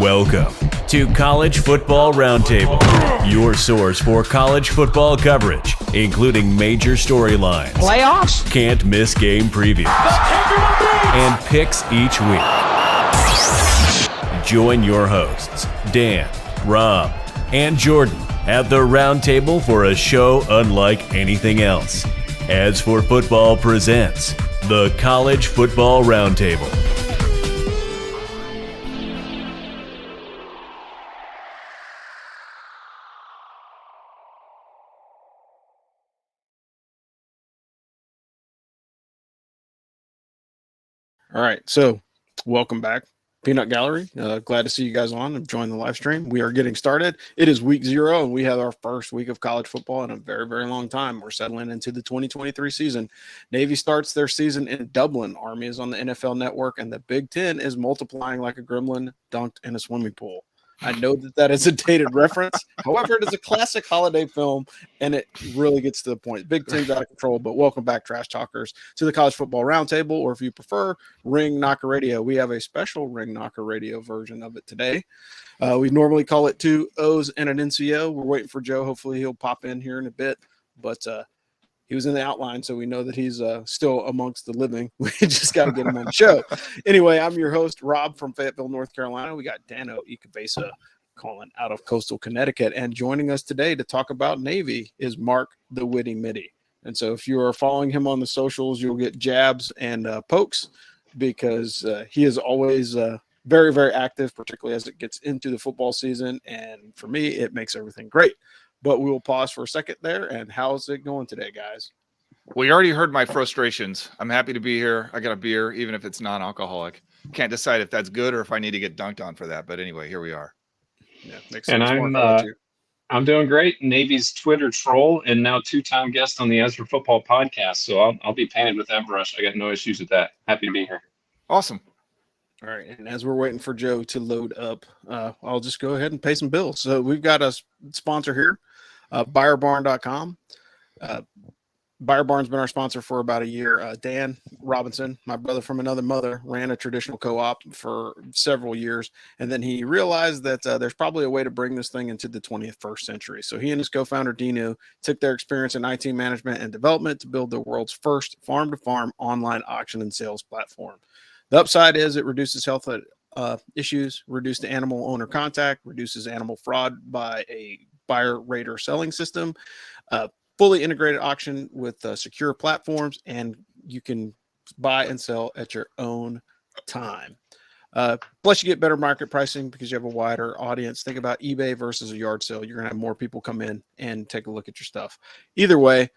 Welcome to College Football Roundtable, your source for college football coverage, including major storylines, playoffs, can't miss game previews, and picks each week. Join your hosts, Dan, Rob, and Jordan at the Roundtable for a show unlike anything else. As for Football presents the College Football Roundtable. All right, so welcome back, Peanut Gallery. Glad to see you guys on and join the live stream. We are getting started. It is week 0, and we have our first week of college football in a very, very long time. We're settling into the 2023 season. Navy starts their season in Dublin. Army is on the NFL Network, and the Big Ten is multiplying like a gremlin dunked in a swimming pool. I know that is a dated reference. However, it is a classic holiday film, and it really gets to the point. Big Ten's out of control, but welcome back, Trash Talkers, to the College Football Roundtable, or if you prefer, Ring Knocker Radio. We have a special Ring Knocker Radio version of it today. We normally call it 2 O's and an NCO. We're waiting for Joe. Hopefully he'll pop in here in a bit, but he was in the outline, so we know that he's still amongst the living. We just got to get him on the show. Anyway, I'm your host, Rob from Fayetteville, North Carolina. We got Dano Ikebesa calling out of coastal Connecticut. And joining us today to talk about Navy is Mark the Witty Mitty. And so if you are following him on the socials, you'll get jabs and pokes because he is always very, very active, particularly as it gets into the football season. And for me, it makes everything great. But we will pause for a second there. And how's it going today, guys? Well, you already heard my frustrations. I'm happy to be here. I got a beer, even if it's non-alcoholic. Can't decide if that's good or if I need to get dunked on for that. But anyway, here we are. Yeah, makes sense. And I'm doing great. Navy's Twitter troll and now 2-time guest on the As for Football podcast. So I'll be painted with that brush. I got no issues with that. Happy to be here. Awesome. All right, and as we're waiting for Joe to load up, I'll just go ahead and pay some bills. So we've got a sponsor here, BuyerBarn.com. Buyer Barn's been our sponsor for about a year. Dan Robinson, my brother from another mother, ran a traditional co-op for several years, and then he realized that there's probably a way to bring this thing into the 21st century. So he and his co-founder, Dino, took their experience in IT management and development to build the world's first farm-to-farm online auction and sales platform. The upside is it reduces health issues, reduces animal owner contact, reduces animal fraud by a buyer rater selling system, fully integrated auction with secure platforms, and you can buy and sell at your own time. Plus, you get better market pricing because you have a wider audience. Think about eBay versus a yard sale. You're going to have more people come in and take a look at your stuff. Either way,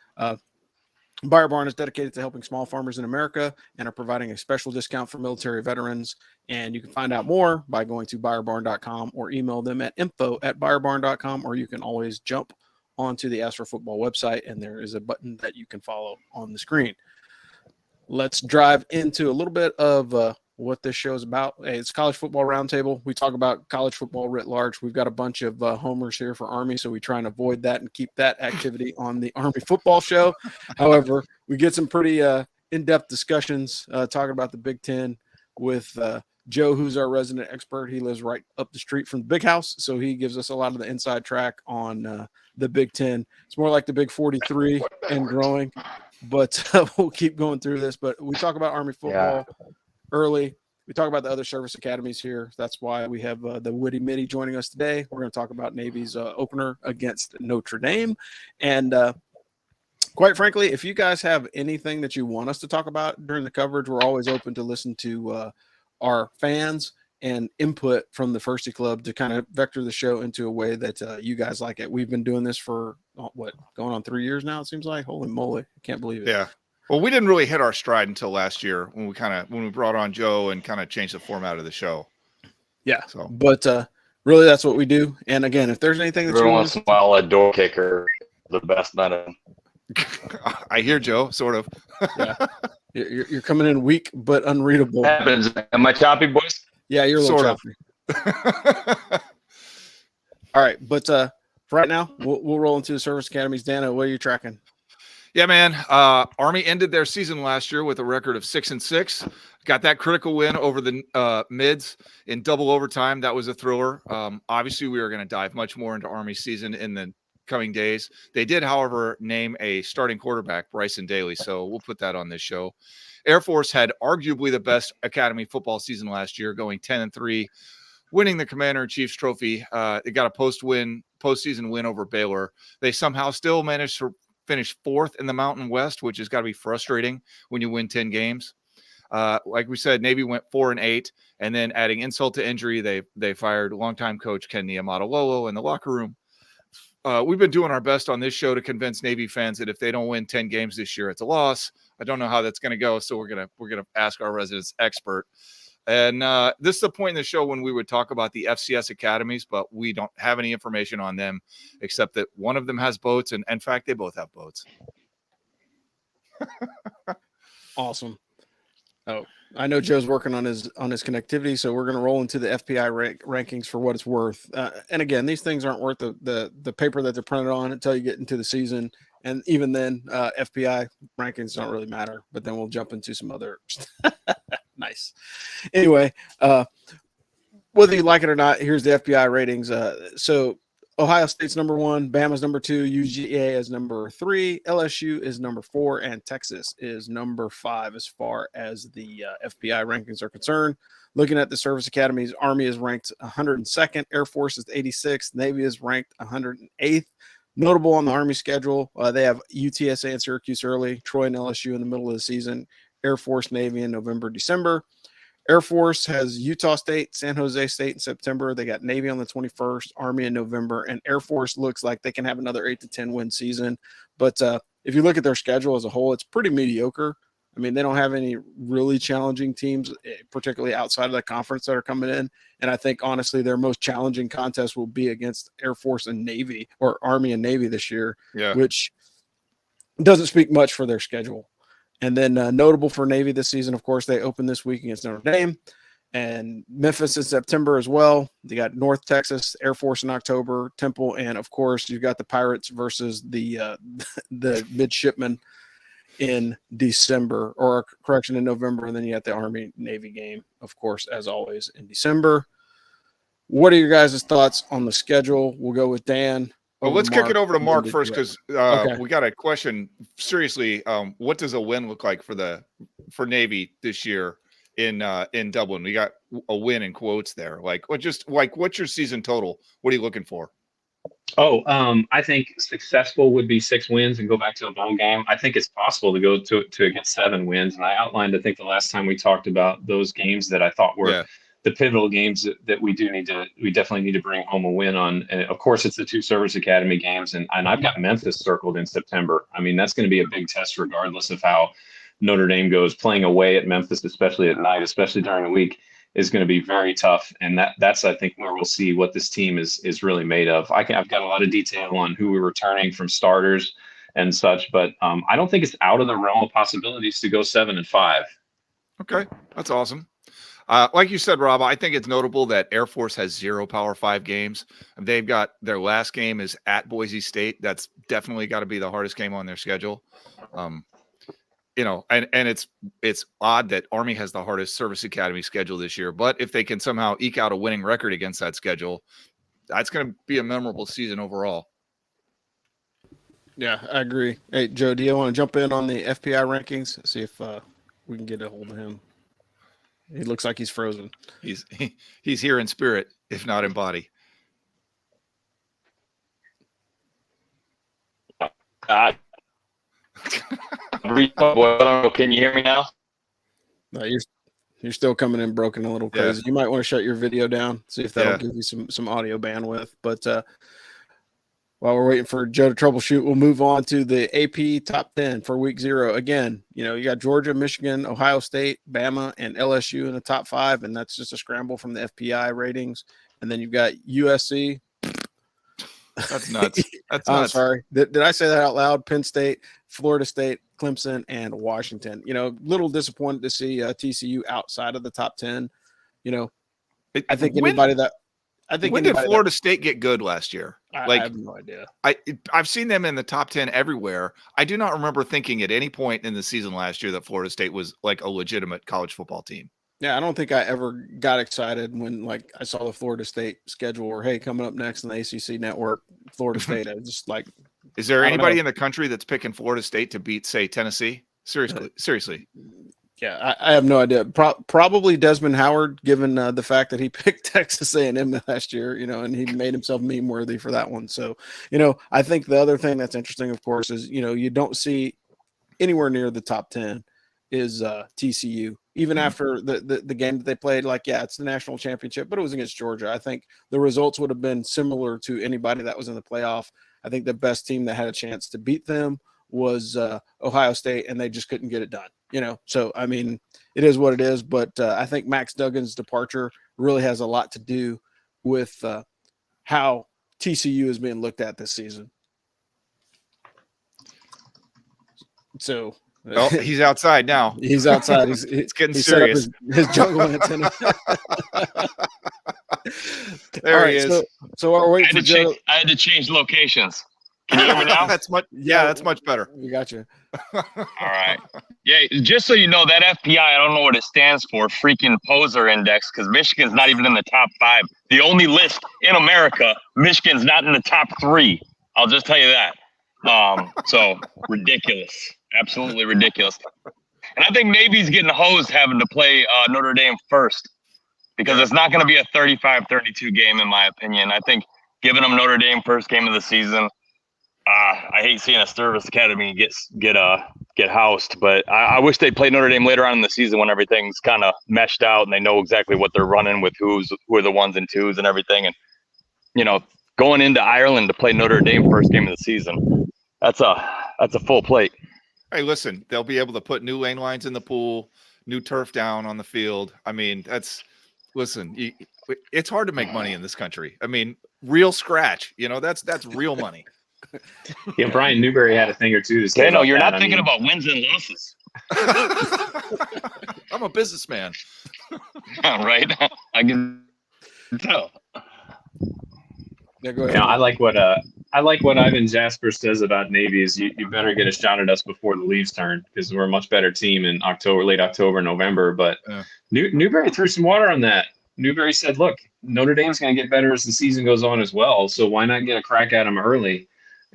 Buyer Barn is dedicated to helping small farmers in America and are providing a special discount for military veterans. And you can find out more by going to buyerbarn.com or email them at info@buyerbarn.com, or you can always jump onto the As for Football website, and there is a button that you can follow on the screen. Let's drive into a little bit of what this show is about. Hey, it's College Football Roundtable. We talk about college football writ large. We've got a bunch of homers here for Army, so we try and avoid that and keep that activity on the Army football show. However, we get some pretty in-depth discussions talking about the Big Ten with Joe, who's our resident expert. He lives right up the street from the Big House, so he gives us a lot of the inside track on the Big Ten. It's more like the Big 43 and growing, but we'll keep going through this. But we talk about Army football early. We talk about the other service academies here. That's why we have the Witty Mitty joining us today. We're going to talk about Navy's opener against Notre Dame. And quite frankly, if you guys have anything that you want us to talk about during the coverage, we're always open to listen to our fans and input from the Firsty Club to kind of vector the show into a way that you guys like it. We've been doing this for, going on 3 years now, it seems like? Holy moly. I can't believe it. Yeah. Well, we didn't really hit our stride until last year when we brought on Joe and kind of changed the format of the show. Yeah. So, but really, that's what we do. And again, if there's anything that every once in a while, a door kicker, the best medicine. I hear Joe, sort of. Yeah. You're coming in weak but unreadable. Happens. Am I choppy, boys? Yeah, you're a little sort choppy. All right, but for right now, we'll roll into the service academies. Dano, what are you tracking? Yeah, man. Army ended their season last year with a record of 6-6. Got that critical win over the Mids in double overtime. That was a thriller. Obviously, we are going to dive much more into Army season in the coming days. They did, however, name a starting quarterback, Bryson Daly. So we'll put that on this show. Air Force had arguably the best academy football season last year, going 10-3, winning the Commander-in-Chief's trophy. They got a postseason win over Baylor. They somehow still managed to finish 4th in the Mountain West, which has got to be frustrating when you win 10 games. Like we said, Navy went 4-8, and then adding insult to injury, they fired longtime coach Ken Niumatalolo in the locker room. We've been doing our best on this show to convince Navy fans that if they don't win 10 games this year, it's a loss. I don't know how that's going to go, so we're gonna ask our residence expert. And this is the point in the show when we would talk about the FCS academies, but we don't have any information on them except that one of them has boats, and in fact, they both have boats. Awesome. Oh, I know Joe's working on his connectivity, so we're going to roll into the FPI rankings for what it's worth. And again, these things aren't worth the paper that they're printed on until you get into the season. And even then, FPI rankings don't really matter. But then we'll jump into some other. Nice. Anyway, whether you like it or not, here's the FPI ratings. So Ohio State's number 1, Bama's number 2, UGA is number 3, LSU is number 4, and Texas is number 5 as far as the FPI rankings are concerned. Looking at the service academies, Army is ranked 102nd, Air Force is 86th, Navy is ranked 108th. Notable on the Army schedule, they have UTSA and Syracuse early, Troy and LSU in the middle of the season, Air Force, Navy in November, December. Air Force has Utah State, San Jose State in September. They got Navy on the 21st, Army in November, and Air Force looks like they can have another 8 to 10 win season. But if you look at their schedule as a whole, it's pretty mediocre. I mean, they don't have any really challenging teams, particularly outside of the conference, that are coming in. And I think, honestly, their most challenging contest will be against Air Force and Navy, or Army and Navy this year, which doesn't speak much for their schedule. And then notable for Navy this season, of course, they open this week against Notre Dame and Memphis in September as well. They got North Texas, Air Force in October, Temple, and of course, you've got the Pirates versus the midshipmen in December, or correction, in November, and then you got the Army Navy game, of course, as always, in December. What are your guys' thoughts on the schedule? We'll go with Dan. Well, let's kick it over to Mark first, because we got a question. Seriously, what does a win look like for Navy this year in Dublin? We got a win in quotes there. What's your season total? What are you looking for? I think successful would be 6 wins and go back to a bowl game. I think it's possible to go to get 7 wins. And I outlined, I think, the last time we talked about those games that I thought were the pivotal games that we definitely need to bring home a win on. And of course, it's the 2 Service Academy games. And I've got Memphis circled in September. I mean, that's going to be a big test regardless of how Notre Dame goes. Playing away at Memphis, especially at night, especially during the week, is going to be very tough. And that's, I think, where we'll see what this team is really made of. I've got a lot of detail on who we're returning from starters and such, but I don't think it's out of the realm of possibilities to go 7-5. Okay, that's awesome. Like you said, Rob, I think it's notable that Air Force has 0 Power 5 games. They've got their last game is at Boise State. That's definitely got to be the hardest game on their schedule. And it's odd that Army has the hardest Service Academy schedule this year. But if they can somehow eke out a winning record against that schedule, that's going to be a memorable season overall. Yeah, I agree. Hey, Joe, do you want to jump in on the FPI rankings? See if we can get a hold of him. He looks like he's frozen. He's here in spirit, if not in body. Can you hear me now? No, you're still coming in broken, a little crazy. You might want to shut your video down, see if that'll give you some audio bandwidth. But while we're waiting for Joe to troubleshoot, we'll move on to the AP top 10 for week 0. Again, you got Georgia, Michigan, Ohio State, Bama, and LSU in the top 5, and that's just a scramble from the FPI ratings. And then you've got USC. That's nuts. That's nuts. I'm sorry. Did I say that out loud? Penn State, Florida State, Clemson, and Washington. Little disappointed to see TCU outside of the top 10. I think anybody that I think when did Florida State get good last year? I have no idea. I've seen them in the top 10 everywhere. I do not remember thinking at any point in the season last year that Florida State was like a legitimate college football team. Yeah, I don't think I ever got excited when like I saw the Florida State schedule or hey, coming up next in the ACC network, Florida State. I was just like, is there anybody in the country that's picking Florida State to beat, say, Tennessee? Seriously. Yeah, I have no idea. Probably Desmond Howard, given the fact that he picked Texas A&M last year, and he made himself meme worthy for that one. So, I think the other thing that's interesting, of course, is you don't see anywhere near the top 10 is TCU. Even after the game that they played, like, yeah, it's the national championship, but it was against Georgia. I think the results would have been similar to anybody that was in the playoff. I think the best team that had a chance to beat them was Ohio State, and they just couldn't get it done. So I mean, it is what it is. But I think Max Duggan's departure really has a lot to do with how TCU is being looked at this season. So. Well, he's outside now. He's outside. It's getting serious. His jungle antenna. There he is. So we're waiting for Joe. I had to change locations. Can you hear me now? That's much better. We got you. All right. Yeah, just so you know, that FPI, I don't know what it stands for, freaking poser index, because Michigan's not even in the top 5. The only list in America, Michigan's not in the top 3. I'll just tell you that. So ridiculous. Absolutely ridiculous. And I think Navy's getting hosed having to play Notre Dame first because it's not going to be a 35-32 game, in my opinion. I think giving them Notre Dame first game of the season, I hate seeing a service academy get housed, but I wish they played Notre Dame later on in the season when everything's kind of meshed out and they know exactly what they're running with, who are the 1s and 2s and everything. And, going into Ireland to play Notre Dame first game of the season, that's a full plate. Hey, listen, they'll be able to put new lane lines in the pool, new turf down on the field. I mean, it's hard to make money in this country. I mean, real scratch, that's real money. Yeah, Brian Newberry had a thing or two to say. No, you're not thinking about wins and losses. I'm a businessman. Right? I can tell. Yeah, go ahead. I like what Ivan Jasper says about Navy is you better get a shot at us before the leaves turn because we're a much better team in late October, November. But Newberry threw some water on that. Newberry said, look, Notre Dame's going to get better as the season goes on as well. So why not get a crack at them early?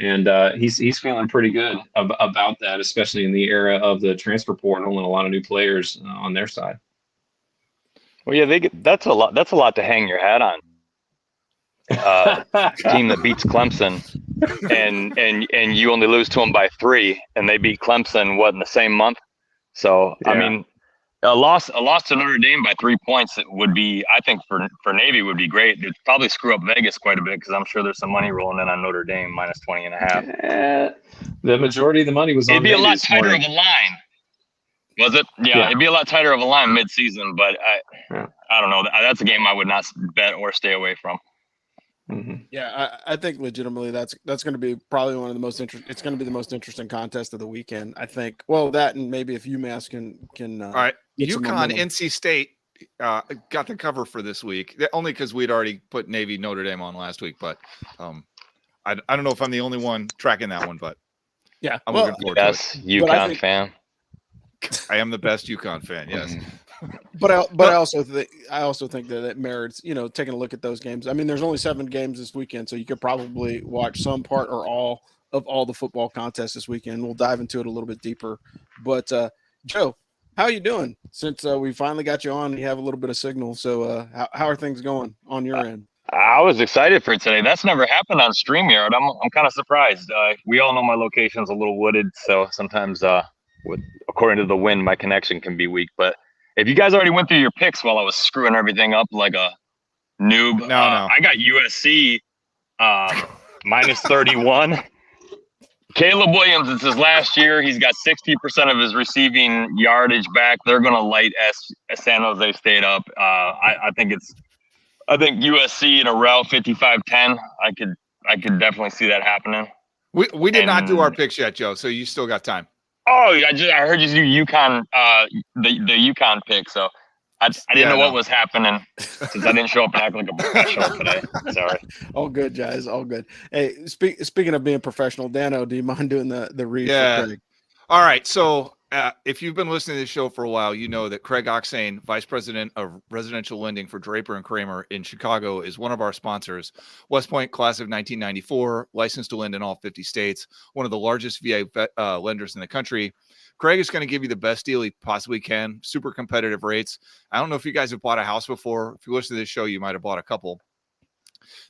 And he's feeling pretty good about that, especially in the era of the transfer portal and a lot of new players on their side. Well, yeah, that's a lot. That's a lot to hang your hat on. Team that beats Clemson, and you only lose to them by 3, and they beat Clemson in the same month. So yeah. I mean, a loss to Notre Dame by 3 points would be, I think, for Navy would be great. It'd probably screw up Vegas quite a bit because I'm sure there's some money rolling in on Notre Dame minus 20.5. The majority of the money was on. It'd be a lot tighter of a line. Was it? Yeah, it'd be a lot tighter of a line mid-season, but I don't know. That's a game I would not bet or stay away from. Mm-hmm. Yeah, I think legitimately that's going to be probably one of the most interesting. It's going to be the most interesting contest of the weekend. I think. Well, that and maybe if UMass can. All right, UConn, NC State got the cover for this week. Only because we'd already put Navy Notre Dame on last week, but I don't know if I'm the only one tracking that one, but yeah, I'm looking forward to it. UConn fan. I am the best UConn fan. Yes. But I also think that it merits, taking a look at those games. I mean, there's only 7 games this weekend, so you could probably watch some part or all of all the football contests this weekend. We'll dive into it a little bit deeper. But Joe, how are you doing? Since we finally got you on, you have a little bit of signal. So how are things going on your end? I was excited for today. That's never happened on StreamYard. I'm kind of surprised. We all know my location's a little wooded, so sometimes according to the wind, my connection can be weak. But if you guys already went through your picks while I was screwing everything up like a noob, no. I got USC minus 31. Caleb Williams, it's his last year. He's got 60% of his receiving yardage back. They're going to light San Jose State up. I think USC in a route 55-10. I could definitely see that happening. We did not do our picks yet, Joe. So you still got time. Oh, I heard you do UConn, the UConn pick. So I didn't know what was happening since I didn't show up and act like a professional today. Sorry. All good, guys. All good. Hey, speaking of being professional, Dano, do you mind doing the read for Craig? All right. So if you've been listening to this show for a while, you know that Craig Oxane, Vice President of Residential Lending for Draper and Kramer in Chicago, is one of our sponsors. West Point, class of 1994, licensed to lend in all 50 states, one of the largest VA lenders in the country. Craig is going to give you the best deal he possibly can, super competitive rates. I don't know if you guys have bought a house before. If you listen to this show, you might have bought a couple.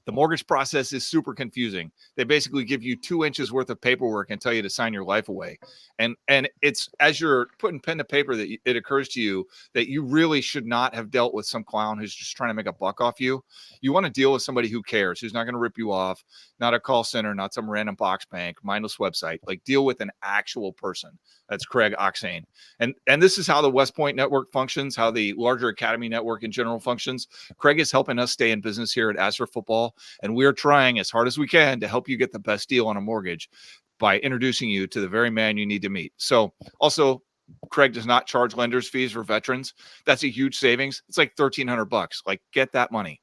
The mortgage process is super confusing. They basically give you 2 inches worth of paperwork and tell you to sign your life away. And it's as you're putting pen to paper that it occurs to you that you really should not have dealt with some clown who's just trying to make a buck off you. You want to deal with somebody who cares, who's not going to rip you off, not a call center, not some random box bank, mindless website. Like, deal with an actual person. That's Craig Oxane. And this is how the West Point network functions, how the larger Academy network in general functions. Craig is helping us stay in business here at As for Football, and we're trying as hard as we can to help you get the best deal on a mortgage by introducing you to the very man you need to meet. So also, Craig does not charge lenders fees for veterans. That's a huge savings. It's like $1,300. Like, get that money.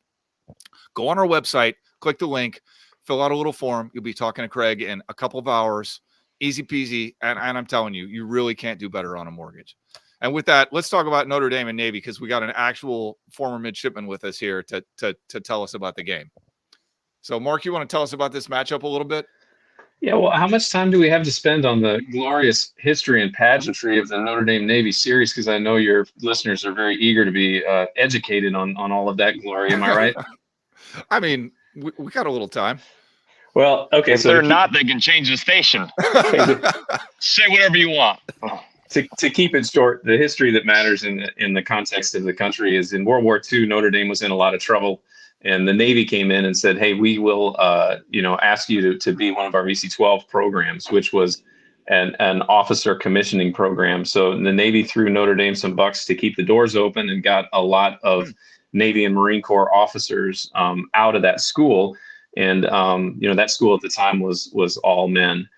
Go on our website, click the link, fill out a little form. You'll be talking to Craig in a couple of hours. Easy peasy. And I'm telling you, you really can't do better on a mortgage. And with that, let's talk about Notre Dame and Navy, because we got an actual former midshipman with us here to tell us about the game. So, Mark, you want to tell us about this matchup a little bit? Yeah, well, how much time do we have to spend on the glorious history and pageantry of the Notre Dame Navy series? Because I know your listeners are very eager to be educated on all of that glory. Am I right? I mean, we got a little time. Well, okay. If they're not, they can change the station. Say whatever you want. To keep it short, the history that matters in the context of the country is in World War II, Notre Dame was in a lot of trouble. And the Navy came in and said, hey, we will, ask you to be one of our VC-12 programs, which was an officer commissioning program. So the Navy threw Notre Dame some bucks to keep the doors open and got a lot of Navy and Marine Corps officers out of that school. And, that school at the time was all men.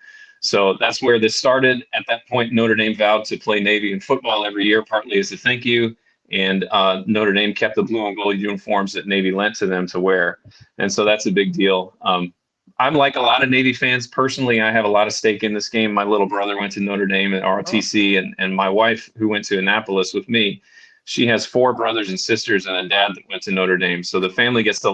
So that's where this started. At that point, Notre Dame vowed to play Navy and football every year, partly as a thank you. And Notre Dame kept the blue and gold uniforms that Navy lent to them to wear. And so that's a big deal. I'm like a lot of Navy fans. Personally, I have a lot of stake in this game. My little brother went to Notre Dame at ROTC, and my wife, who went to Annapolis with me, she has 4 brothers and sisters and a dad that went to Notre Dame. So the family gets to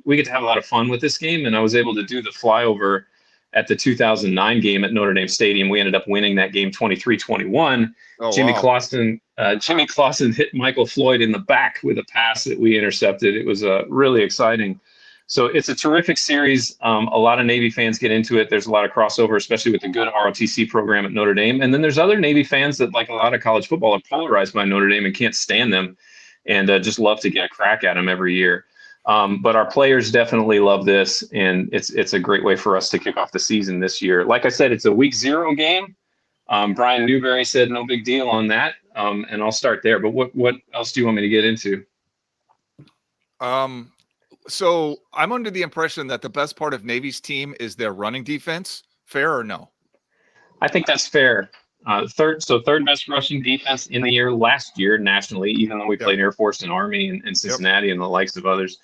we get to have a lot of fun with this game. And I was able to do the flyover at the 2009 game at Notre Dame Stadium. We ended up winning that game 23-21. Jimmy Clausen hit Michael Floyd in the back with a pass that we intercepted. It was really exciting. So it's a terrific series. A lot of Navy fans get into it. There's a lot of crossover, especially with the good ROTC program at Notre Dame. And then there's other Navy fans that, like a lot of college football, are polarized by Notre Dame and can't stand them and just love to get a crack at them every year. But our players definitely love this, and it's a great way for us to kick off the season this year. Like I said, it's a week 0 game. Brian Newberry said no big deal on that, and I'll start there. But what else do you want me to get into? So I'm under the impression that the best part of Navy's team is their running defense. Fair or no? I think that's fair. Third best rushing defense in the year last year nationally, even though we played Air Force and Army and Cincinnati and the likes of others.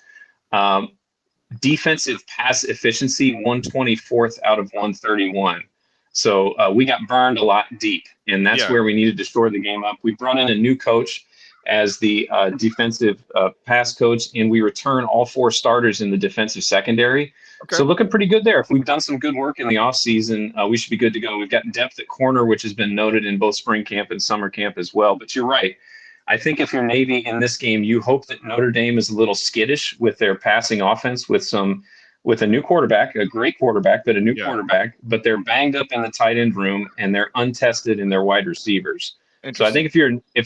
Defensive pass efficiency, 124th out of 131. So we got burned a lot deep, and that's where we needed to shore the game up. We brought in a new coach as the defensive pass coach, and we return all 4 starters in the defensive secondary. Okay. So looking pretty good there. If we've done some good work in the offseason, we should be good to go. We've got depth at corner, which has been noted in both spring camp and summer camp as well. But you're right. I think if you're Navy in this game, you hope that Notre Dame is a little skittish with their passing offense with a new quarterback, a great quarterback, but a new quarterback. But they're banged up in the tight end room, and they're untested in their wide receivers. So I think if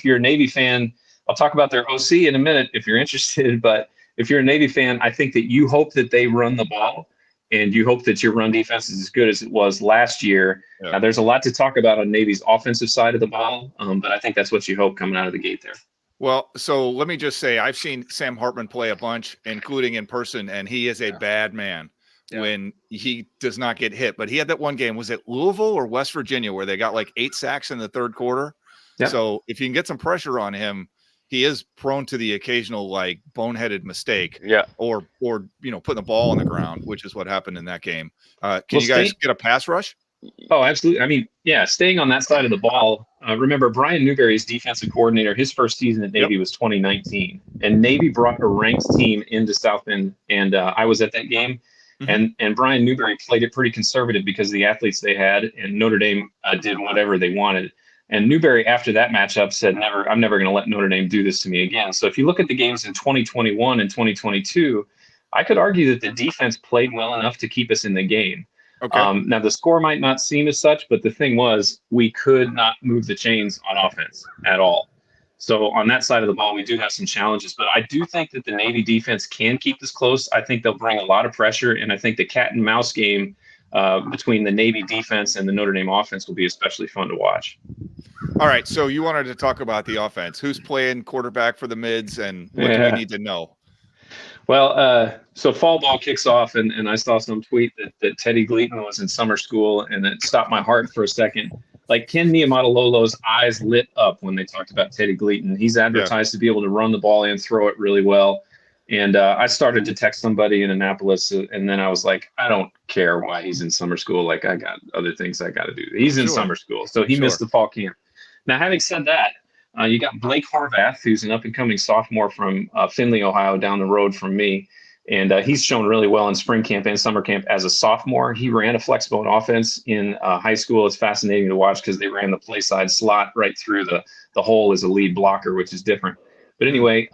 you're a Navy fan, I'll talk about their OC in a minute if you're interested, but if you're a Navy fan, I think that you hope that they run the ball, and you hope that your run defense is as good as it was last year. Yeah. Now, there's a lot to talk about on Navy's offensive side of the ball, but I think that's what you hope coming out of the gate there. Well, so let me just say, I've seen Sam Hartman play a bunch, including in person, and he is a bad man when he does not get hit. But he had that one game, was it Louisville or West Virginia, where they got like 8 sacks in the third quarter? Yep. So if you can get some pressure on him, he is prone to the occasional like boneheaded mistake. Yeah. Or putting the ball on the ground, which is what happened in that game. Can you guys get a pass rush? Oh, absolutely. I mean, yeah, staying on that side of the ball. Remember, Brian Newberry's defensive coordinator, his first season at Navy was 2019. And Navy brought a ranked team into South Bend, and I was at that game. Mm-hmm. And Brian Newberry played it pretty conservative because of the athletes they had, and Notre Dame did whatever they wanted. And Newberry, after that matchup, said, I'm never going to let Notre Dame do this to me again. So if you look at the games in 2021 and 2022, I could argue that the defense played well enough to keep us in the game. Okay. Now, the score might not seem as such, but the thing was, we could not move the chains on offense at all. So on that side of the ball, we do have some challenges. But I do think that the Navy defense can keep this close. I think they'll bring a lot of pressure. And I think the cat and mouse game between the Navy defense and the Notre Dame offense will be especially fun to watch. All right. So you wanted to talk about the offense. Who's playing quarterback for the Mids, and what do we need to know? Well, so fall ball kicks off, and I saw some tweet that Teddy Gleaton was in summer school, and it stopped my heart for a second. Like Ken Niumatalolo's eyes lit up when they talked about Teddy Gleaton. He's advertised to be able to run the ball and throw it really well. And I started to text somebody in Annapolis, and then I was like, I don't care why he's in summer school. Like, I got other things I got to do. He's in summer school, so he missed the fall camp. Now, having said that, you got Blake Horvath, who's an up-and-coming sophomore from Findlay, Ohio, down the road from me. And he's shown really well in spring camp and summer camp as a sophomore. He ran a flexible offense in high school. It's fascinating to watch because they ran the play side slot right through the hole as a lead blocker, which is different. But anyway,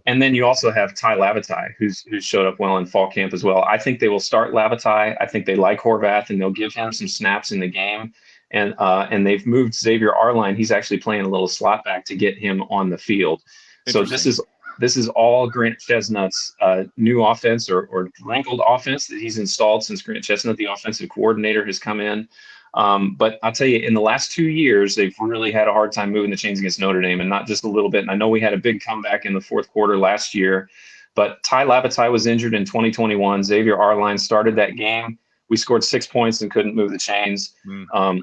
and then you also have Ty Lavatai, who's showed up well in fall camp as well. I think they will start Lavatai. I think they like Horvath, and they'll give him some snaps in the game. And they've moved Xavier Arline. He's actually playing a little slot back to get him on the field. So this is all Grant Chestnut's new offense or wrinkled offense that he's installed since Grant Chestnut, the offensive coordinator, has come in. But I'll tell you, in the last 2 years, they've really had a hard time moving the chains against Notre Dame, and not just a little bit. And I know we had a big comeback in the fourth quarter last year, but Ty Lavatai was injured in 2021. Xavier Arline started that game. We scored 6 points and couldn't move the chains.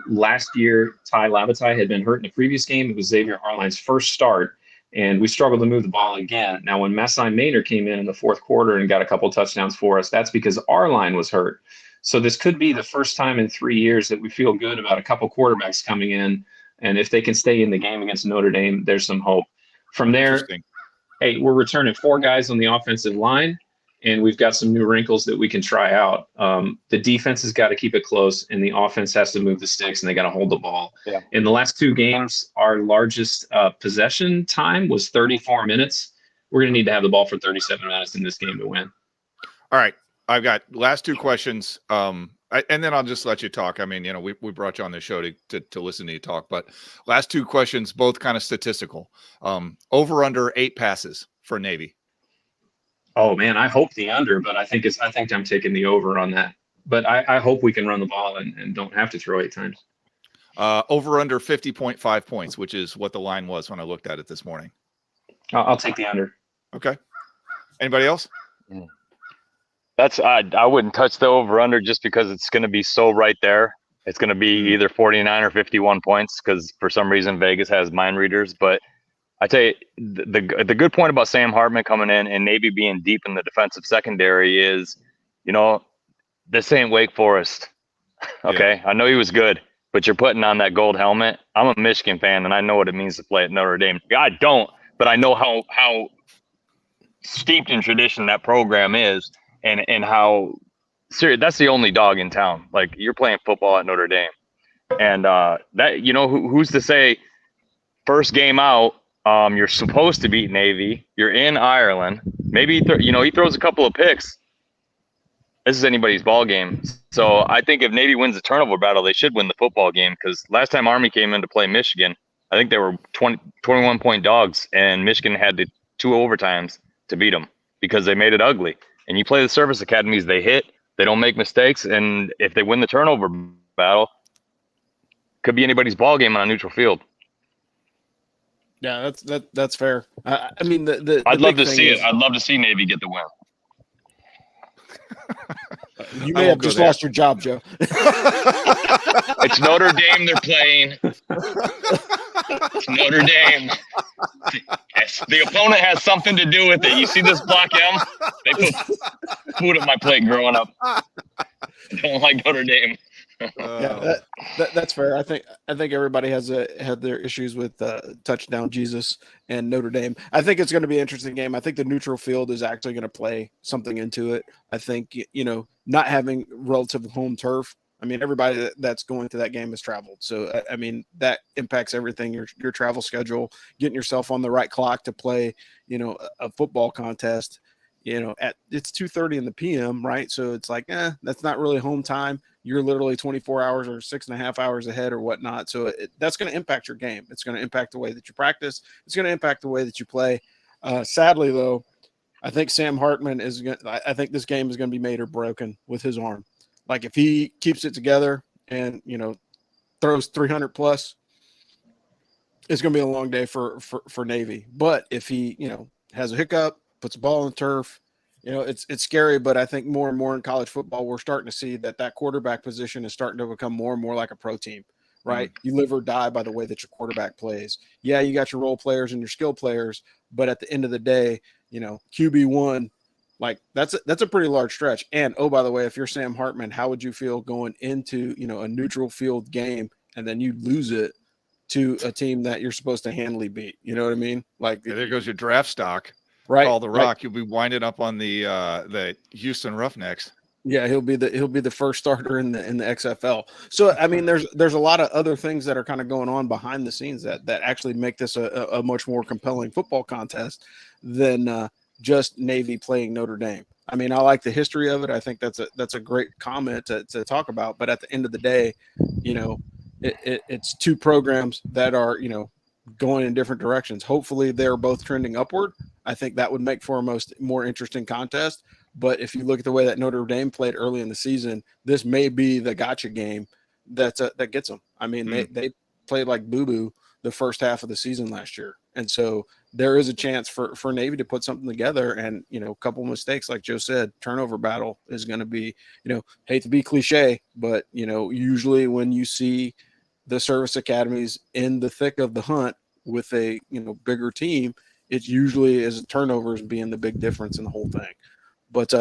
Last year, Ty Lavatai had been hurt in the previous game. It was Xavier Arline's first start, and we struggled to move the ball again. Now, when Masai Maynard came in the fourth quarter and got a couple touchdowns for us, that's because Arline was hurt. So this could be the first time in 3 years that we feel good about a couple quarterbacks coming in, and if they can stay in the game against Notre Dame, there's some hope. From there, hey, we're returning 4 guys on the offensive line, and we've got some new wrinkles that we can try out. The defense has got to keep it close, and the offense has to move the sticks, and they got to hold the ball. Yeah. In the last 2 games, our largest possession time was 34 minutes. We're going to need to have the ball for 37 minutes in this game to win. All right. I've got last 2 questions, and then I'll just let you talk. I mean, we brought you on the show to listen to you talk, but last 2 questions, both kind of statistical. Over under 8 passes for Navy. Oh man, I hope the under, but I think I'm taking the over on that. But I hope we can run the ball and don't have to throw 8 times. Over under 50.5 points, which is what the line was when I looked at it this morning. I'll take the under. Okay. Anybody else? That's I wouldn't touch the over under just because it's going to be so right there. It's going to be either 49 or 51 points because for some reason Vegas has mind readers. But I tell you, the good point about Sam Hartman coming in and Navy being deep in the defensive secondary is, this ain't Wake Forest. Okay, yeah. I know he was good, but you're putting on that gold helmet. I'm a Michigan fan, and I know what it means to play at Notre Dame. I don't, but I know how steeped in tradition that program is. And how serious, that's the only dog in town. Like, you're playing football at Notre Dame. And that, who's to say first game out, you're supposed to beat Navy. You're in Ireland. Maybe, he throws a couple of picks. This is anybody's ball game. So I think if Navy wins the turnover battle, they should win the football game because last time Army came in to play Michigan, I think they were 21-point dogs, and Michigan had 2 overtimes to beat them because they made it ugly. And you play the service academies, they hit, they don't make mistakes, and if they win the turnover battle, could be anybody's ball game on a neutral field. Yeah, that's fair. I mean, I'd love to see it. I'd love to see Navy get the win. You may have just lost your job, Joe. It's Notre Dame they're playing. It's Notre Dame. Yes, the opponent has something to do with it. You see this block M? They put food on my plate growing up. I don't like Notre Dame. Yeah, that's fair. I think everybody had their issues with touchdown Jesus and Notre Dame. I think it's going to be an interesting game. I think the neutral field is actually going to play something into it. I think not having relative home turf. I mean, everybody that's going to that game has traveled, so I mean that impacts everything. Your travel schedule, getting yourself on the right clock to play, a football contest. It's 2:30 in the PM, right? So it's like, that's not really home time. You're literally 24 hours or 6.5 hours ahead or whatnot. So that's going to impact your game. It's going to impact the way that you practice. It's going to impact the way that you play. Sadly, though, I think Sam Hartman I think this game is going to be made or broken with his arm. Like if he keeps it together and, throws 300 plus, it's going to be a long day for Navy. But if he, has a hiccup, puts a ball on the turf, it's scary, but I think more and more in college football, we're starting to see that quarterback position is starting to become more and more like a pro team, right? You live or die by the way that your quarterback plays. Yeah, you got your role players and your skill players, but at the end of the day, QB1, like that's a pretty large stretch. And oh, by the way, if you're Sam Hartman, how would you feel going into, a neutral field game and then you lose it to a team that you're supposed to handily beat? You know what I mean? Like there goes your draft stock. Right. Call the Rock. Right. You'll be winding up on the Houston Roughnecks. Yeah, he'll be the first starter in the XFL. So I mean, there's a lot of other things that are kind of going on behind the scenes that actually make this a much more compelling football contest than just Navy playing Notre Dame. I mean, I like the history of it. I think that's a great comment to talk about. But at the end of the day, it's two programs that are going in different directions. Hopefully, they're both trending upward. I think that would make for a more interesting contest. But if you look at the way that Notre Dame played early in the season, this may be the gotcha game that gets them. I mean, they played like boo-boo the first half of the season last year. And so there is a chance for Navy to put something together. And, a couple of mistakes, like Joe said, turnover battle is going to be, hate to be cliche, but, usually when you see the service academies in the thick of the hunt with a, bigger team, it usually is turnovers being the big difference in the whole thing. But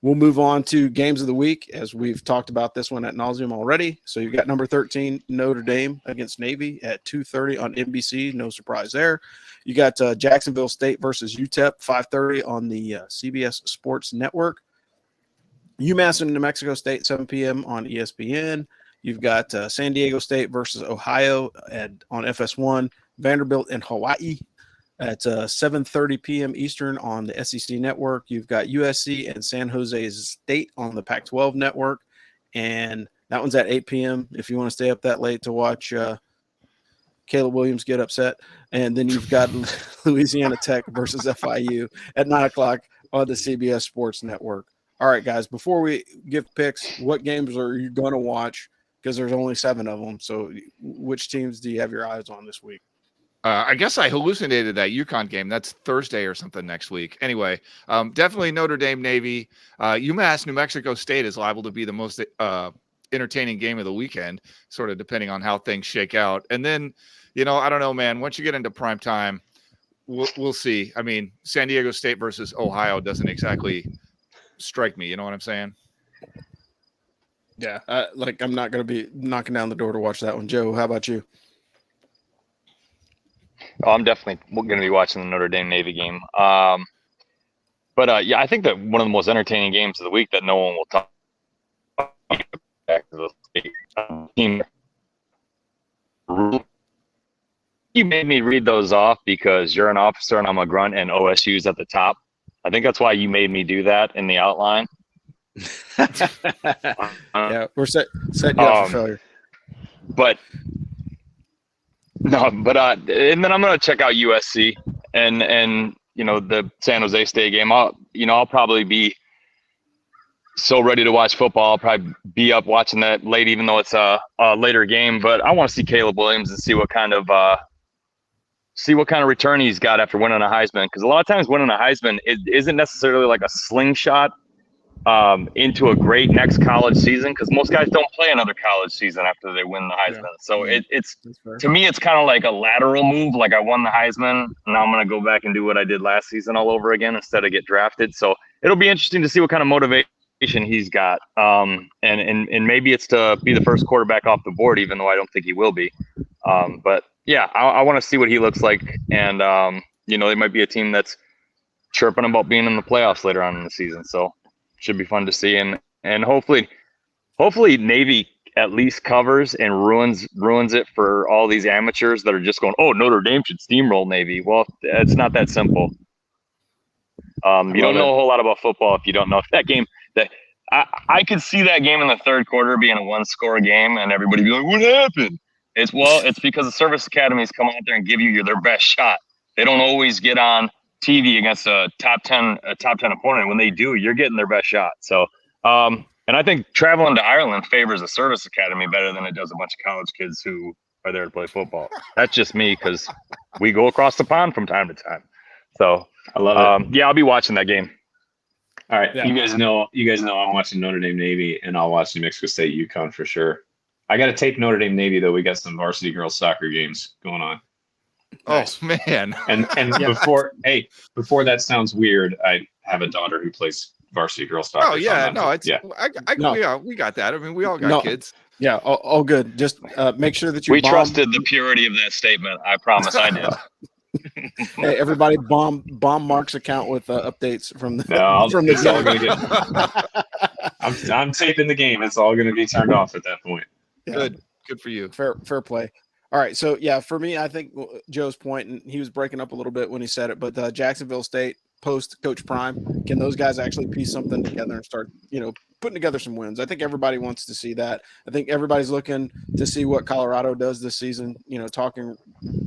we'll move on to games of the week, as we've talked about this one ad nauseum already. So you've got number 13 Notre Dame against Navy at 2:30 on NBC. No surprise there. You got Jacksonville State versus UTEP 5:30 on the CBS Sports Network. UMass and New Mexico State 7 p.m. on ESPN. You've got San Diego State versus Ohio on FS1. Vanderbilt and Hawaii at 7:30 p.m. Eastern on the SEC Network. You've got USC and San Jose State on the Pac-12 Network. And that one's at 8 p.m. if you want to stay up that late to watch Caleb Williams get upset. And then you've got Louisiana Tech versus FIU at 9 o'clock on the CBS Sports Network. All right, guys, before we give picks, what games are you going to watch? Because there's only 7 of them. So which teams do you have your eyes on this week? I guess I hallucinated that UConn game. That's Thursday or something next week. Anyway, definitely Notre Dame Navy. UMass New Mexico State is liable to be the most entertaining game of the weekend, sort of depending on how things shake out. And then, I don't know, man. Once you get into prime time, we'll see. I mean, San Diego State versus Ohio doesn't exactly strike me. You know what I'm saying? Yeah, I'm not going to be knocking down the door to watch that one. Joe, how about you? Oh, I'm definitely going to be watching the Notre Dame Navy game. But yeah, I think that one of the most entertaining games of the week that no one will talk about team. You made me read those off because you're an officer and I'm a grunt and OSU's at the top. I think that's why you made me do that in the outline. Yeah, we're setting you up for failure. But and then I'm gonna check out USC and the San Jose State game. I'll probably be so ready to watch football. I'll probably be up watching that late, even though it's a later game. But I want to see Caleb Williams and see what kind of return he's got after winning a Heisman. Because a lot of times winning a Heisman isn't necessarily like a slingshot into a great next college season, because most guys don't play another college season after they win the Heisman. Yeah. So it's fair. to me, it's kind of like a lateral move. Like, I won the Heisman, and now I'm going to go back and do what I did last season all over again instead of get drafted. So it'll be interesting to see what kind of motivation he's got. And maybe it's to be the first quarterback off the board, even though I don't think he will be. But yeah, I want to see what he looks like. And, they might be a team that's chirping about being in the playoffs later on in the season. So should be fun to see. And hopefully Navy at least covers and ruins it for all these amateurs that are just going, oh, Notre Dame should steamroll Navy. Well, it's not that simple. You don't know a whole lot about football if you don't know that game. That I could see that game in the third quarter being a one-score game, and everybody be like, what happened? It's because the service academies come out there and give you their best shot. They don't always get on TV against a top 10 opponent. When they do, you're getting their best shot. So, and I think traveling to Ireland favors a service academy better than it does a bunch of college kids who are there to play football. That's just me, because we go across the pond from time to time. So I love it. Yeah, I'll be watching that game. All right, you guys know I'm watching Notre Dame Navy, and I'll watch New Mexico State UConn for sure. I got to take Notre Dame Navy though. We got some varsity girls soccer games going on. Nice. Oh man! And before that sounds weird, I have a daughter who plays varsity girls soccer. Oh yeah, so we got that. I mean, we all got kids. Yeah, all good. Just make sure that you. We trusted the purity of that statement. I promise, I did. Hey, everybody, bomb Mark's account with updates from the. It's all gonna get. I'm taping the game. It's all gonna be turned off at that point. Yeah. Good for you. Fair play. All right, so yeah, for me, I think Joe's point, and he was breaking up a little bit when he said it, but Jacksonville State post Coach Prime, can those guys actually piece something together and start, putting together some wins? I think everybody wants to see that. I think everybody's looking to see what Colorado does this season, talking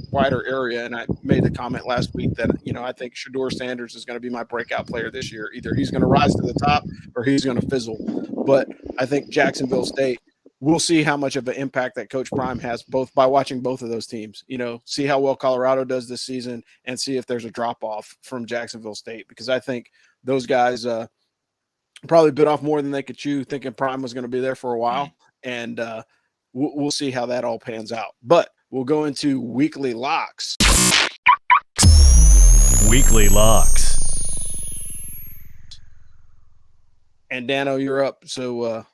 wider area. And I made the comment last week that, I think Shedeur Sanders is going to be my breakout player this year. Either he's going to rise to the top or he's going to fizzle. But I think Jacksonville State, we'll see how much of an impact that Coach Prime has both by watching both of those teams, see how well Colorado does this season and see if there's a drop off from Jacksonville State, because I think those guys probably bit off more than they could chew, thinking Prime was going to be there for a while. And we'll see how that all pans out. But we'll go into weekly locks. Weekly locks. And Dano, you're up. So,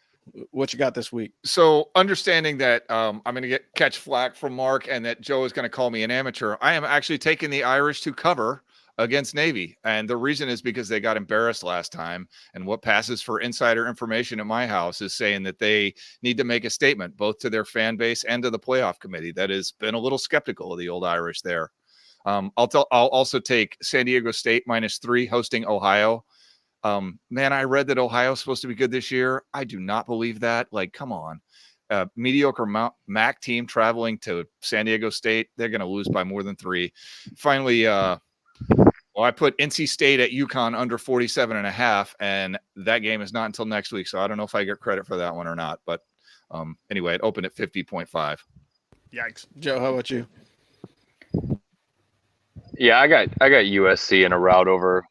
what you got this week? So understanding that I'm going to catch flack from Mark and that Joe is going to call me an amateur, I am actually taking the Irish to cover against Navy. And the reason is because they got embarrassed last time. And what passes for insider information at my house is saying that they need to make a statement both to their fan base and to the playoff committee that has been a little skeptical of the old Irish there. I'll also take San Diego State -3 hosting Ohio. Man, I read that Ohio's supposed to be good this year. I do not believe that. Like, come on. Mediocre MAC team traveling to San Diego State. They're going to lose by more than 3. Finally, I put NC State at UConn under 47.5, and that game is not until next week. So I don't know if I get credit for that one or not. But anyway, it opened at 50.5. Yikes. Joe, how about you? Yeah, I got USC in a rout over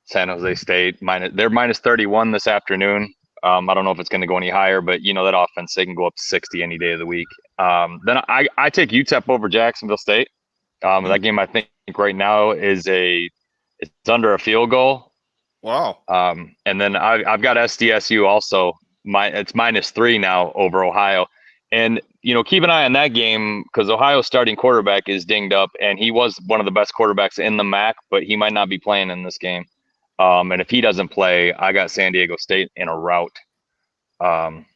San Jose State. They're -31 this afternoon. I don't know if it's going to go any higher, but that offense, they can go up 60 any day of the week. Then I take UTEP over Jacksonville State. That game, I think right now it's under a field goal. Wow. And then I've got SDSU also. It's -3 now over Ohio. And, keep an eye on that game because Ohio's starting quarterback is dinged up, and he was one of the best quarterbacks in the MAC, but he might not be playing in this game. And if he doesn't play, I got San Diego State in a rout. And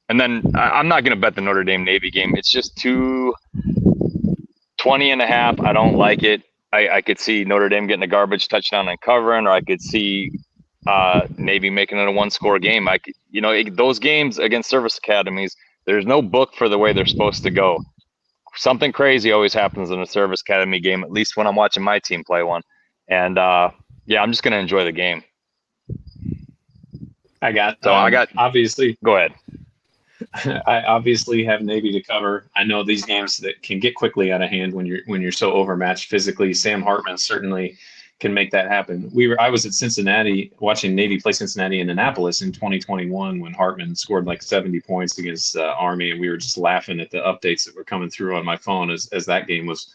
then I'm not going to bet the Notre Dame Navy game. It's just 20.5. I don't like it. I could see Notre Dame getting a garbage touchdown and covering, or I could see Navy making it a one-score game. Those games against service academies, there's no book for the way they're supposed to go. Something crazy always happens in a service academy game, at least when I'm watching my team play one. And yeah, I'm just going to enjoy the game. I got obviously. Go ahead. I obviously have Navy to cover. I know these games that can get quickly out of hand when you're so overmatched physically. Sam Hartman certainly can make that happen. I was at Cincinnati watching Navy play Cincinnati in Annapolis in 2021 when Hartman scored like 70 points against Army, and we were just laughing at the updates that were coming through on my phone as that game was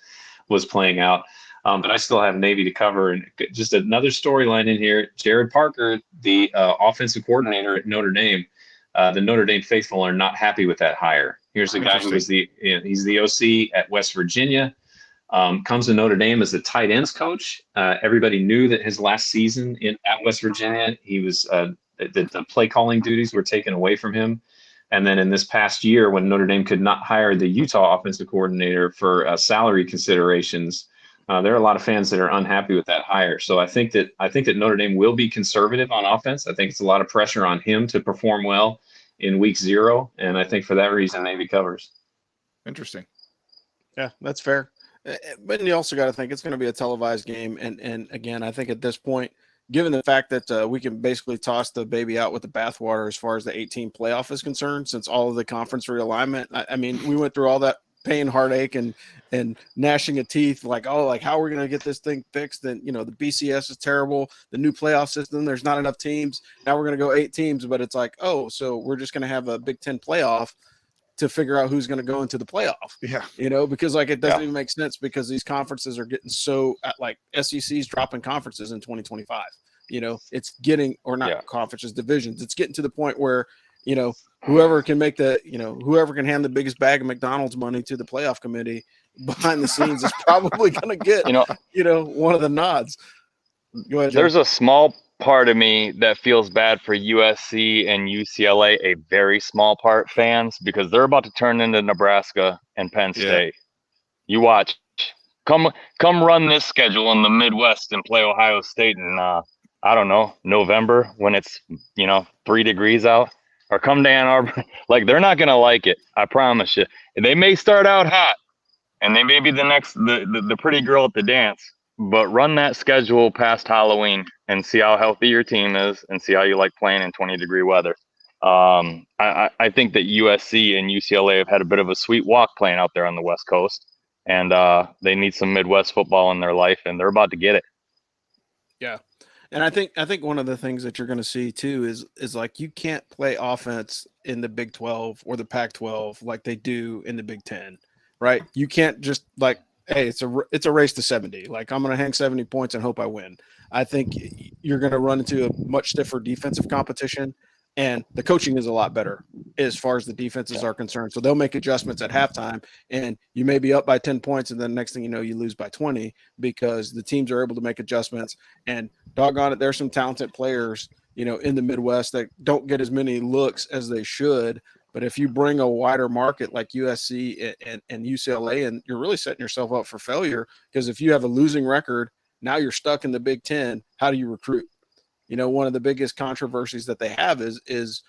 playing out. But I still have Navy to cover. And just another storyline in here, Jared Parker, the offensive coordinator at Notre Dame, the Notre Dame faithful are not happy with that hire. Here's a guy who was he's the OC at West Virginia, comes to Notre Dame as the tight ends coach. Everybody knew that his last season at West Virginia, he was the play calling duties were taken away from him. And then in this past year, when Notre Dame could not hire the Utah offensive coordinator for salary considerations, there are a lot of fans that are unhappy with that hire. So I think that Notre Dame will be conservative on offense. I think it's a lot of pressure on him to perform well in week 0, and I think for that reason Navy covers. Interesting. Yeah, that's fair. But you also got to think it's going to be a televised game, and again, I think at this point, given the fact that we can basically toss the baby out with the bathwater as far as the 18 playoff is concerned, since all of the conference realignment, I mean, we went through all that pain, heartache, and gnashing of teeth, like, oh, like how are we going to get this thing fixed? And the BCS is terrible. The new playoff system, there's not enough teams. Now we're going to go 8 teams, but it's like, oh, so we're just going to have a Big Ten playoff to figure out who's going to go into the playoff. Yeah. Because like it doesn't even make sense because these conferences are getting so like SEC's dropping conferences in 2025. It's getting, or not conferences, divisions. It's getting to the point where, whoever can make whoever can hand the biggest bag of McDonald's money to the playoff committee behind the scenes is probably going to get, one of the nods. Go ahead, Joe. There's a small part of me that feels bad for USC and UCLA, a very small part, fans, because they're about to turn into Nebraska and Penn State. You watch. Come run this schedule in the Midwest and play Ohio State in, I don't know, November when it's, 3 degrees out. Or come to Ann Arbor. Like, they're not going to like it. I promise you. They may start out hot, and they may be the pretty girl at the dance. But run that schedule past Halloween and see how healthy your team is and see how you like playing in 20-degree weather. I think that USC and UCLA have had a bit of a sweet walk playing out there on the West Coast. And they need some Midwest football in their life, and they're about to get it. Yeah. And I think one of the things that you're going to see too is like you can't play offense in the Big 12 or the Pac-12 like they do in the Big 10, right? You can't just like, hey, it's a race to 70. Like I'm going to hang 70 points and hope I win. I think you're going to run into a much stiffer defensive competition, and the coaching is a lot better as far as the defenses are concerned. So they'll make adjustments at halftime, and you may be up by 10 points, and then next thing you know, you lose by 20 because the teams are able to make adjustments. And doggone it, there's some talented players, in the Midwest that don't get as many looks as they should. But if you bring a wider market like USC and UCLA, and you're really setting yourself up for failure, because if you have a losing record, now you're stuck in the Big Ten. How do you recruit? One of the biggest controversies that they have is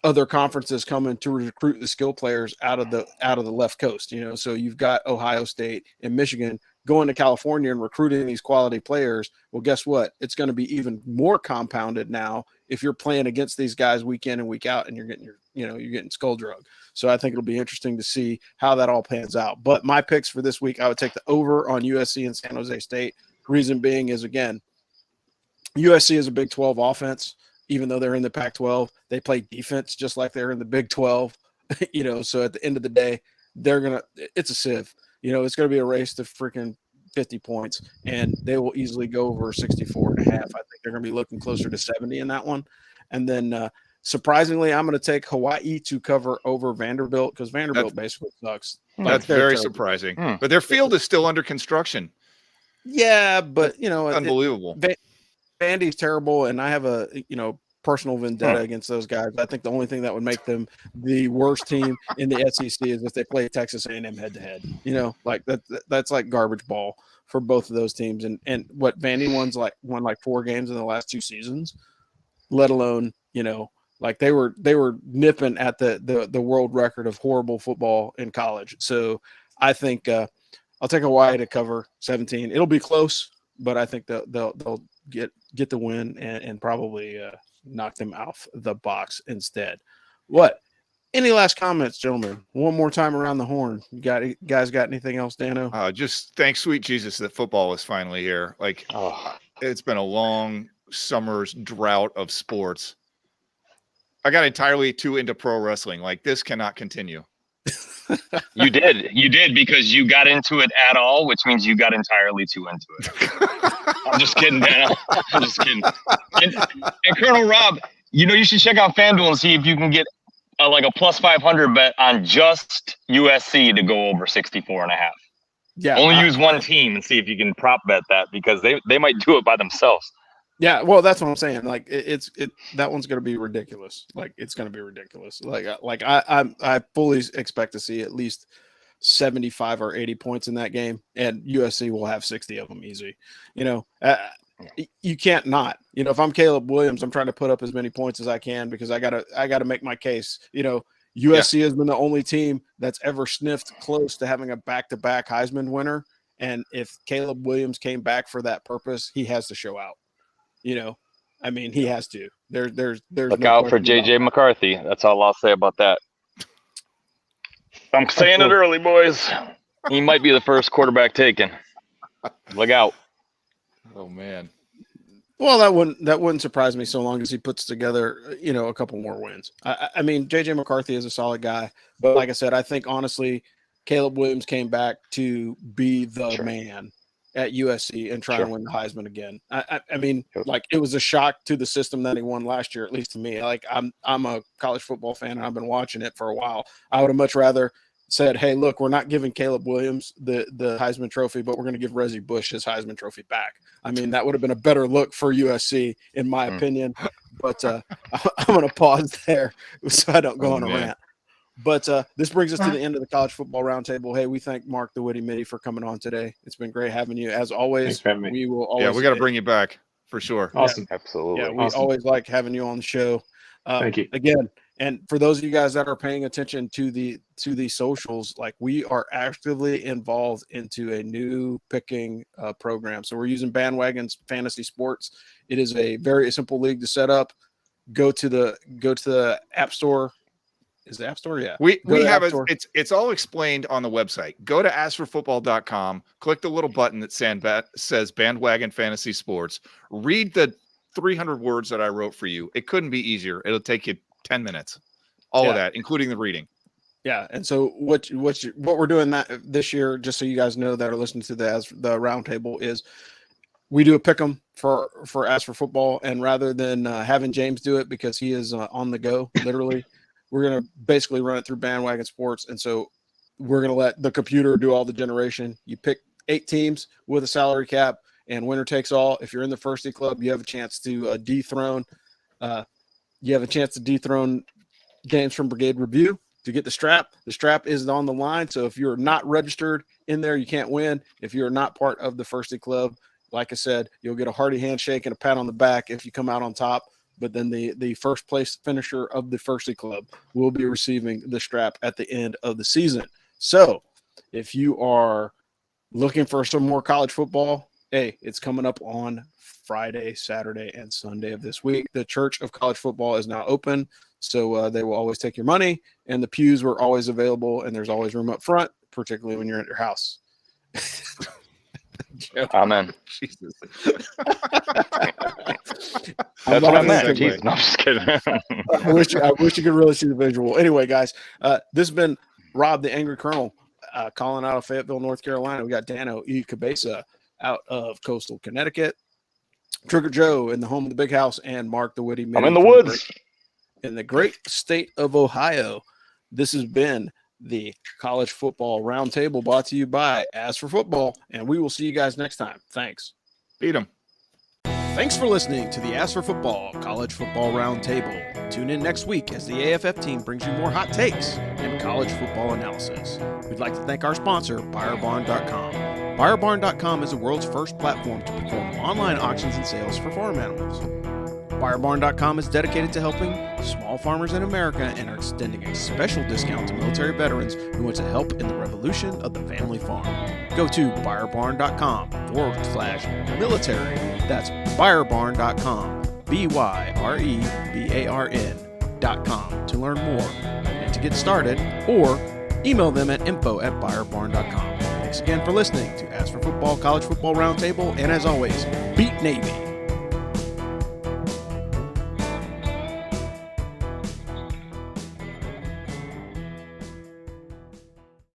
other conferences coming to recruit the skill players out of the left coast. So you've got Ohio State and Michigan going to California and recruiting these quality players. Well, guess what? It's going to be even more compounded now if you're playing against these guys week in and week out, and you're getting skull drug. So I think it'll be interesting to see how that all pans out. But my picks for this week, I would take the over on USC and San Jose State. Reason being is, again, USC is a Big 12 offense. Even though they're in the Pac-12, they play defense just like they're in the Big 12. So at the end of the day, it's a sieve. It's going to be a race to freaking 50 points, and they will easily go over 64.5. I think they're going to be looking closer to 70 in that one. And then surprisingly, I'm going to take Hawaii to cover over Vanderbilt, because Vanderbilt basically sucks. That's very surprising. But their field is still under construction. Yeah, but unbelievable. Vandy's terrible, and I have a personal vendetta against those guys. I think the only thing that would make them the worst team in the SEC is if they play Texas A&M head to head. Like that's like garbage ball for both of those teams. And what Vandy won like 4 games in the last 2 seasons, let alone like they were nipping at the world record of horrible football in college. So I think I'll take Hawaii to cover 17. It'll be close, but I think they'll get the win and probably knock them off the box instead. What? Any last comments, gentlemen? One more time around the horn. You guys got anything else, Dano? Just thanks, sweet Jesus, that football is finally here. Like, it's been a long summer's drought of sports. I got entirely too into pro wrestling. Like, this cannot continue. You did because you got into it at all, which means you got entirely too into it. I'm just kidding, man. I'm just kidding. And Colonel Rob, you should check out FanDuel and see if you can get like a plus 500 bet on just USC to go over 64.5. Yeah. Only use one team and see if you can prop bet that, because they might do it by themselves. Yeah, well, that's what I'm saying. Like that one's going to be ridiculous. Like, it's going to be ridiculous. I fully expect to see at least 75 or 80 points in that game, and USC will have 60 of them easy. You can't not. If I'm Caleb Williams, I'm trying to put up as many points as I can because I gotta make my case. USC has been the only team that's ever sniffed close to having a back-to-back Heisman winner, and if Caleb Williams came back for that purpose, he has to show out. He has to. There's Look no out for question JJ McCarthy. That's all I'll say about that. I'm saying it early, boys. He might be the first quarterback taken. Look out. Oh man. Well, that wouldn't surprise me so long as he puts together, a couple more wins. JJ McCarthy is a solid guy, but like I said, I think honestly, Caleb Williams came back to be the man at USC and try and win the Heisman again. It was a shock to the system that he won last year, at least to me. Like, I'm a college football fan and I've been watching it for a while. I would have much rather said, hey, look, we're not giving Caleb Williams the Heisman Trophy, but we're going to give Reggie Bush his Heisman Trophy back. That would have been a better look for USC, in my opinion. But I'm going to pause there so I don't go on a rant. But this brings us to the end of the College Football Roundtable. Hey, we thank Mark the Witty Mitty for coming on today. It's been great having you. As always, we will always. Yeah, we got to bring you back for sure. Awesome. Yeah, absolutely. Yeah, we always like having you on the show. Thank you. Again, and for those of you guys that are paying attention to the socials, like, we are actively involved into a new picking program. So we're using Bandwagon's Fantasy Sports. It is a very simple league to set up. Go to the App Store. Is the App Store? Yeah. We have it's all explained on the website. Go to asforfootball.com, click the little button that says Bandwagon Fantasy Sports. Read the 300 words that I wrote for you. It couldn't be easier. It'll take you 10 minutes. All of that, including the reading. Yeah. And so what we're doing this year, just so you guys know that are listening to the roundtable, is we do a pick 'em for As for Football, and rather than having James do it because he is on the go, literally. We're going to basically run it through Bandwagon Sports. And so we're going to let the computer do all the generation. You pick 8 teams with a salary cap, and winner takes all. If you're in the Firsty Club, you have a chance to dethrone James from Brigade Review to get the strap. The strap is on the line. So if you're not registered in there, you can't win. If you're not part of the Firsty Club, like I said, you'll get a hearty handshake and a pat on the back if you come out on top. But then the first place finisher of the Firsty Club will be receiving the strap at the end of the season. So if you are looking for some more college football, hey, it's coming up on Friday, Saturday, and Sunday of this week. The Church of College Football is now open, so they will always take your money, and the pews were always available, and there's always room up front, particularly when you're at your house. Amen. Jesus. That's what I meant. Jeez, no, I'm just kidding. I wish you could really see the visual. Anyway, guys, this has been Rob the Angry Colonel calling out of Fayetteville, North Carolina. We got Dano E. Cabeza out of coastal Connecticut. Trigger Joe in the home of the big house, and Mark the Witty Mitty. I'm in the woods. In the great state of Ohio. This has been the College Football Roundtable, brought to you by As for Football, and we will see you guys next time. Thanks. Beat 'em. Thanks for listening to the As for Football College Football Roundtable. Tune in next week as the AFF team brings you more hot takes and college football analysis. We'd like to thank our sponsor, BuyerBarn.com. BuyerBarn.com is the world's first platform to perform online auctions and sales for farm animals. BuyerBarn.com is dedicated to helping small farmers in America and are extending a special discount to military veterans who want to help in the revolution of the family farm. Go to BuyerBarn.com/military. That's BuyerBarn.com, BYREBARN.com to learn more and to get started, or email them at info@BuyerBarn.com. Thanks again for listening to As for Football, College Football Roundtable, and as always, beat Navy.